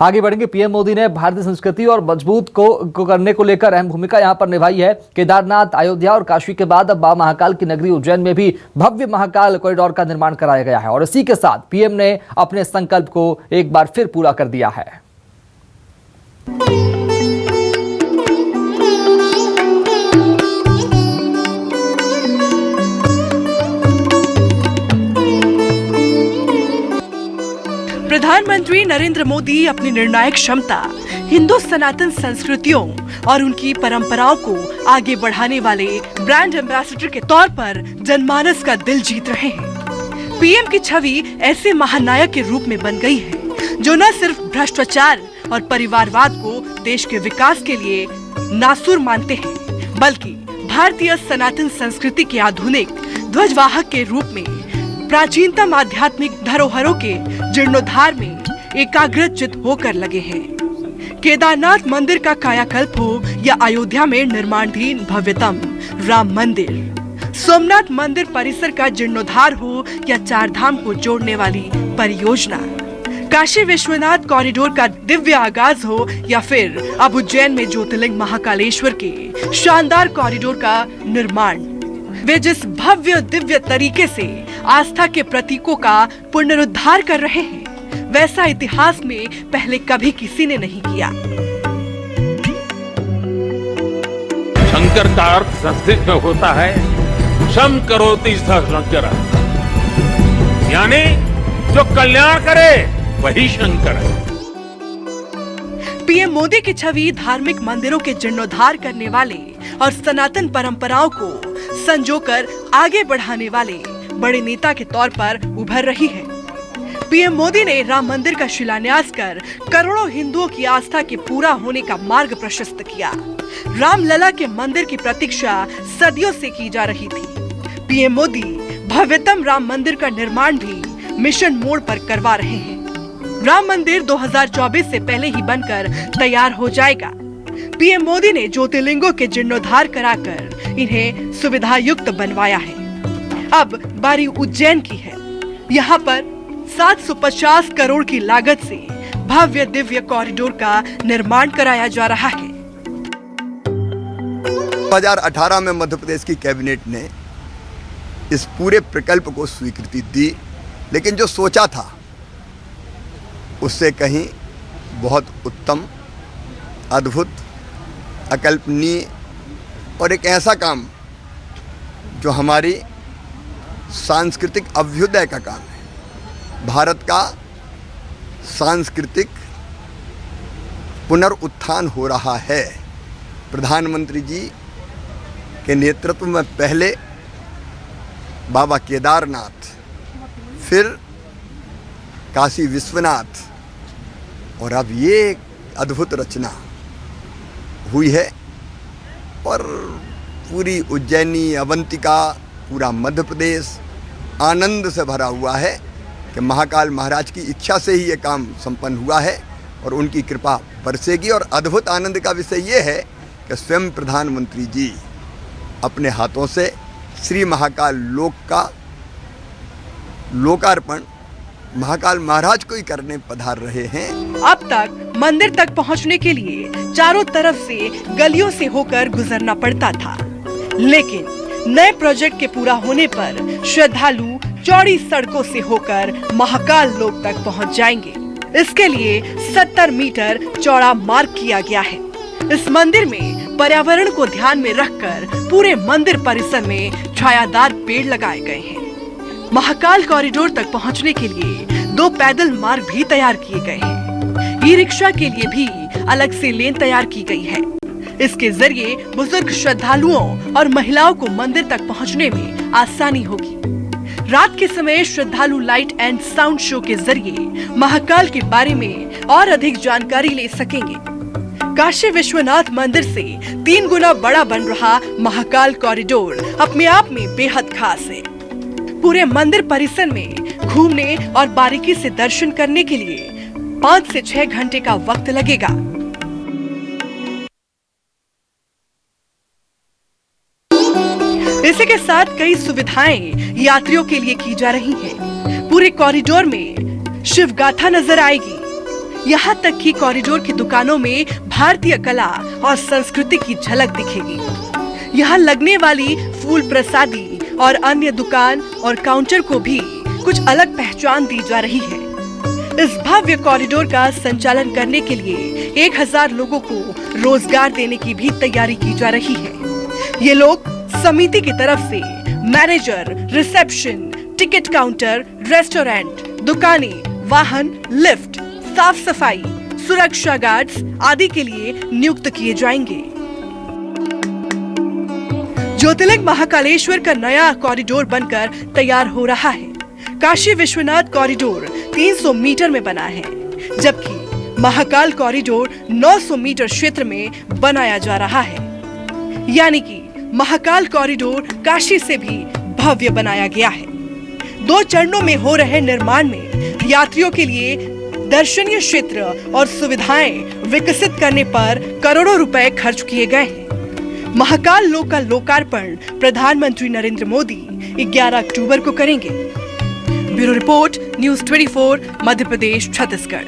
आगे बढ़ेंगे। पीएम मोदी ने भारतीय संस्कृति और मजबूत को करने को लेकर अहम भूमिका यहां पर निभाई है। केदारनाथ, अयोध्या और काशी के बाद अब महाकाल की नगरी उज्जैन में भी भव्य महाकाल कॉरिडोर का निर्माण कराया गया है और इसी के साथ पीएम ने अपने संकल्प को एक बार फिर पूरा कर दिया है। प्रधानमंत्री नरेंद्र मोदी अपनी निर्णायक क्षमता, हिंदू सनातन संस्कृतियों और उनकी परंपराओं को आगे बढ़ाने वाले ब्रांड एम्बेसडर के तौर पर जनमानस का दिल जीत रहे हैं। पीएम की छवि ऐसे महानायक के रूप में बन गई है जो न सिर्फ भ्रष्टाचार और परिवारवाद को देश के विकास के लिए नासुर मानते हैं, बल्कि भारतीय सनातन संस्कृति के आधुनिक ध्वजवाहक के रूप में प्राचीनतम आध्यात्मिक धरोहरों के जीर्णोद्धार में एकाग्रचित होकर लगे हैं। केदारनाथ मंदिर का कायाकल्प हो या अयोध्या में निर्माणाधीन भव्यतम राम मंदिर, सोमनाथ मंदिर परिसर का जीर्णोद्धार हो या चार धाम को जोड़ने वाली परियोजना, काशी विश्वनाथ कॉरिडोर का दिव्य आगाज हो या फिर अब उज्जैन में ज्योतिर्लिंग महाकालेश्वर के शानदार कॉरिडोर का निर्माण, वे जिस भव्य दिव्य तरीके से आस्था के प्रतीकों का पुनरुद्धार कर रहे हैं, वैसा इतिहास में पहले कभी किसी ने नहीं किया। शंकर का अर्थ संस्कृत में होता है शम करोति सः शंकर, यानी जो कल्याण करे वही शंकर है। पीएम मोदी की छवि धार्मिक मंदिरों के जीर्णोद्धार करने वाले और सनातन परंपराओं को संजोकर आगे बढ़ाने वाले बड़े नेता के तौर पर उभर रही है। पीएम मोदी ने राम मंदिर का शिलान्यास कर करोड़ों हिंदुओं की आस्था के पूरा होने का मार्ग प्रशस्त किया। रामलला के मंदिर की प्रतीक्षा सदियों से की जा रही थी। पीएम मोदी भव्यतम राम मंदिर का निर्माण भी मिशन मोड पर करवा रहे हैं। राम मंदिर 2024 से पहले ही बनकर तैयार हो जाएगा। पीएम मोदी ने ज्योतिर्लिंगों के जीर्णोद्धार कराकर इन्हें सुविधा युक्त बनवाया है। अब बारी उज्जैन की है। यहाँ पर 750 करोड़ की लागत से भव्य दिव्य कॉरिडोर का निर्माण कराया जा रहा है। 2018 में मध्य प्रदेश की कैबिनेट ने इस पूरे प्रकल्प को स्वीकृति दी, लेकिन जो सोचा था उससे कहीं बहुत उत्तम, अद्भुत, अकल्पनीय और एक ऐसा काम जो हमारी सांस्कृतिक अभ्युदय का काम है। भारत का सांस्कृतिक पुनरुत्थान हो रहा है। प्रधानमंत्री जी के नेतृत्व में पहले बाबा केदारनाथ, फिर काशी विश्वनाथ और अब ये अद्भुत रचना हुई है और पूरी उज्जैनी, अवंतिका, पूरा मध्य प्रदेश आनंद से भरा हुआ है कि महाकाल महाराज की इच्छा से ही ये काम संपन्न हुआ है और उनकी कृपा बरसेगी। और अद्भुत आनंद का विषय ये है कि स्वयं प्रधानमंत्री जी अपने हाथों से श्री महाकाल लोक का लोकार्पण महाकाल महाराज को ही करने पधार रहे हैं। अब तक मंदिर तक पहुंचने के लिए चारों तरफ से गलियों से होकर गुजरना पड़ता था, लेकिन नए प्रोजेक्ट के पूरा होने पर श्रद्धालु चौड़ी सड़कों से होकर महाकाल लोक तक पहुंच जाएंगे। इसके लिए 70 मीटर चौड़ा मार्ग किया गया है। इस मंदिर में पर्यावरण को ध्यान में रखकर पूरे मंदिर परिसर में छायादार पेड़ लगाए गए हैं। महाकाल कॉरिडोर तक पहुंचने के लिए 2 पैदल मार्ग भी तैयार किए गए हैं। ई रिक्शा के लिए भी अलग से लेन तैयार की गई है। इसके जरिए बुजुर्ग श्रद्धालुओं और महिलाओं को मंदिर तक पहुंचने में आसानी होगी। रात के समय श्रद्धालु लाइट एंड साउंड शो के जरिए महाकाल के बारे में और अधिक जानकारी ले सकेंगे। काशी विश्वनाथ मंदिर से 3 गुना बड़ा बन रहा महाकाल कॉरिडोर अपने आप में बेहद खास है। पूरे मंदिर परिसर में घूमने और बारीकी से दर्शन करने के लिए 5 से 6 घंटे का वक्त लगेगा। इसी के साथ कई सुविधाएं यात्रियों के लिए की जा रही हैं। पूरे कॉरिडोर में शिव गाथा नजर आएगी। यहाँ तक कि कॉरिडोर की दुकानों में भारतीय कला और संस्कृति की झलक दिखेगी। यहाँ लगने वाली फूल प्रसादी और अन्य दुकान और काउंटर को भी कुछ अलग पहचान दी जा रही है। इस भव्य कॉरिडोर का संचालन करने के लिए 1000 लोगों को रोजगार देने की भी तैयारी की जा रही है। ये लोग समिति की तरफ से manager, reception, ticket counter, restaurant, दुकानें, वाहन, लिफ्ट, साफ सफाई, सुरक्षा गार्ड्स आदि के लिए नियुक्त किए जाएंगे। ज्योतिर्लिंग महाकालेश्वर का नया कॉरिडोर बनकर तैयार हो रहा है। काशी विश्वनाथ कॉरिडोर 300 मीटर में बना है, जबकि महाकाल कॉरिडोर 900 मीटर क्षेत्र में बनाया जा रहा है। यानी कि महाकाल कॉरिडोर काशी से भी भव्य बनाया गया है। 2 चरणों में हो रहे निर्माण में यात्रियों के लिए दर्शनीय क्षेत्र और सुविधाएं विकसित करने पर करोड़ों रुपए खर्च किए गए हैं। महाकाल लोक का लोकार्पण प्रधानमंत्री नरेंद्र मोदी 11 अक्टूबर को करेंगे। Bureau report, news 24, Madhya Pradesh, Chhattisgarh.